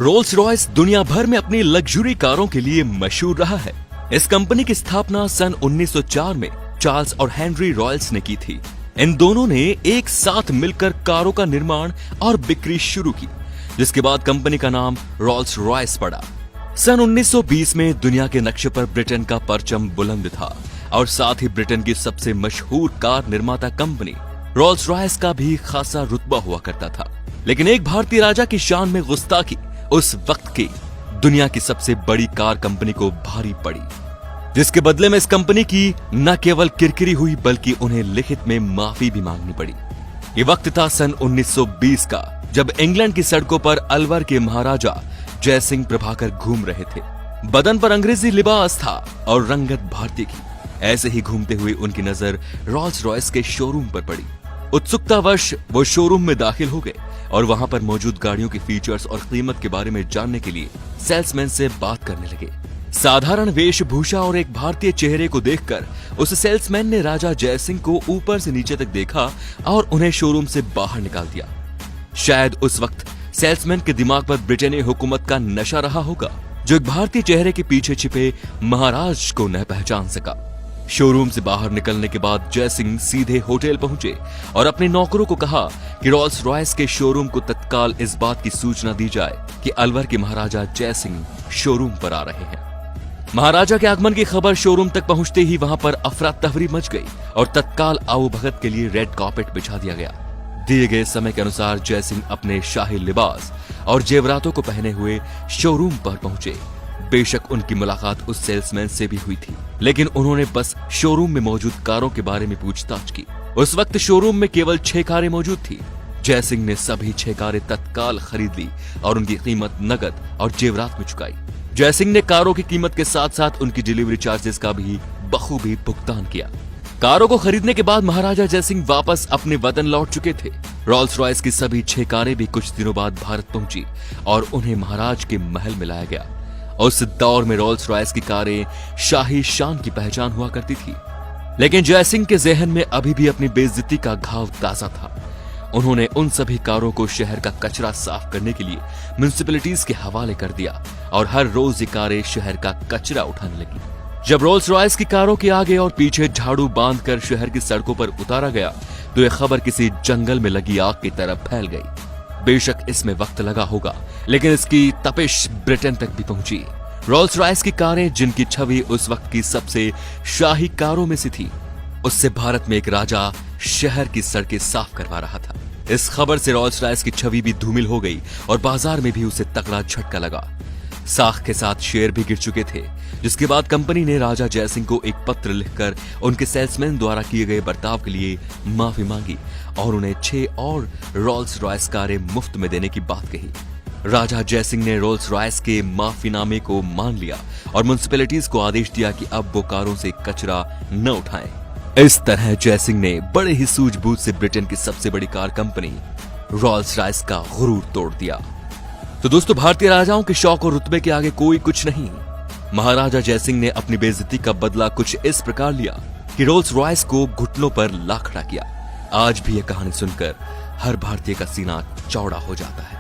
Rolls Royce दुनिया भर में अपनी लग्जरी कारों के लिए मशहूर रहा है। इस कंपनी की स्थापना सन 1904 में चार्ल्स और हेनरी रॉयल्स ने की थी। इन दोनों ने एक साथ मिलकर कारों का निर्माण और बिक्री शुरू की, जिसके बाद कंपनी का नाम रोल्स रॉयस पड़ा। सन 1920 में दुनिया के नक्शे पर ब्रिटेन का परचम बुलंद था और साथ ही ब्रिटेन की सबसे मशहूर कार निर्माता कंपनी रोल्स रॉयस का भी खासा रुतबा हुआ करता था। लेकिन एक भारतीय राजा की शान में गुस्ताखी उस वक्त की दुनिया की सबसे बड़ी कार कंपनी को भारी पड़ी, जिसके बदले में इस कंपनी की न केवल किरकिरी हुई बल्कि उन्हें लिखित में माफी भी मांगनी पड़ी। ये वक्त था सन 1920 का, जब इंग्लैंड की सड़कों पर अलवर के महाराजा जयसिंह प्रभाकर घूम रहे थे। बदन पर अंग्रेजी लिबास था और रंगत भारतीय की। ऐसे ही घूमते हुए उनकी नजर रोल्स रॉयस के शोरूम पर पड़ी। उत्सुकतावश वो शोरूम में दाखिल हो गए और वहां पर मौजूद गाड़ियों के फीचर्स और कीमत के बारे में जानने के लिए सेल्समैन से बात करने लगे। साधारण वेशभूषा और एक भारतीय चेहरे को देखकर उस सेल्समैन ने राजा जयसिंह को ऊपर से नीचे तक देखा और उन्हें शोरूम से बाहर निकाल दिया। शायद उस वक्त सेल्समैन के दिमाग पर ब्रिटेनी हुकूमत का नशा रहा होगा, जो एक भारतीय चेहरे के पीछे छिपे महाराज को न पहचान सका। शोरूम से बाहर निकलने के बाद जयसिंह सीधे होटल पहुंचे और अपने नौकरों को कहा कि रोल्स रॉयस के शोरूम को तत्काल इस बात की सूचना दी जाए कि अलवर के महाराजा जयसिंह शोरूम पर आ रहे हैं। महाराजा के आगमन की खबर शोरूम तक पहुंचते ही वहां पर अफरा तफरी मच गई और तत्काल आओ भगत के लिए रेड कार्पेट बिछा दिया गया। दिए गए समय के अनुसार जयसिंह अपने शाही लिबास और जेवरातों को पहने हुए शोरूम पर पहुंचे। बेशक उनकी मुलाकात उस सेल्समैन से भी हुई थी, लेकिन उन्होंने बस शोरूम में मौजूद कारों के बारे में पूछताछ की। उस वक्त शोरूम में केवल 6 कारें मौजूद थी। जयसिंह ने सभी 6 कारें तत्काल खरीद ली और उनकी कीमत नकद और जेवरात में चुकाई। जयसिंह ने कारों की कीमत के साथ साथ उनकी डिलीवरी चार्जेस का भी बखूबी भुगतान किया। कारों को खरीदने के बाद महाराजा जयसिंह वापस अपने वतन लौट चुके थे। रोल्स रॉयस की सभी 6 कारें भी कुछ दिनों बाद भारत पहुंची और उन्हें महाराज के महल में लाया गया। उस दौर में रोल्स रॉयस की कारें शाही शान की पहचान हुआ करती थी, लेकिन जयसिंह के जहन में अभी भी अपनी बेइज्जती का घाव ताजा था। उन्होंने उन सभी कारों को शहर का कचरा साफ करने के लिए म्युनिसिपैलिटीज के हवाले कर दिया और हर रोज ये कारें शहर का कचरा उठाने लगी। जब रोल्स रॉयस की कारों के आगे और पीछे झाड़ू बांधकर शहर की सड़कों पर उतारा गया तो यह खबर किसी जंगल में लगी आग की तरह फैल गई। बेशक इसमें वक्त लगा होगा, लेकिन इसकी तपिश ब्रिटेन तक भी पहुंची। रोल्स रॉयस की कारें, जिनकी छवि उस वक्त की सबसे शाही कारों में से थी, उससे भारत में एक राजा शहर की सड़कें साफ करवा रहा था। इस खबर से रोल्स रॉयस की छवि भी धूमिल हो गई और बाजार में भी उसे तगड़ा झटका लगा। साख के साथ शेयर भी गिर चुके थे, जिसके बाद कंपनी ने राजा जयसिंह को एक पत्र लिखकर उनके सेल्समैन द्वारा किए गए बर्ताव के लिए माफी मांगी और उन्हें 6 और रोल्स रॉयस कारें मुफ्त में देने की बात कही। राजा जयसिंह ने रोल्स रॉयस के माफीनामे को मान लिया और म्युनिसिपैलिटीज को आदेश दिया कि अब वो कारों से कचरा न उठाएं। इस तरह जयसिंह ने बड़े ही सूझबूझ से ब्रिटेन की सबसे बड़ी कार कंपनी रोल्स रॉयस का गुरूर तोड़ दिया। तो दोस्तों, भारतीय राजाओं के शौक और रुतबे के आगे कोई कुछ नहीं। महाराजा जयसिंह ने अपनी बेइज्जती का बदला कुछ इस प्रकार लिया कि रोल्स रॉयस को घुटनों पर ला खड़ा किया। आज भी यह कहानी सुनकर हर भारतीय का सीना चौड़ा हो जाता है।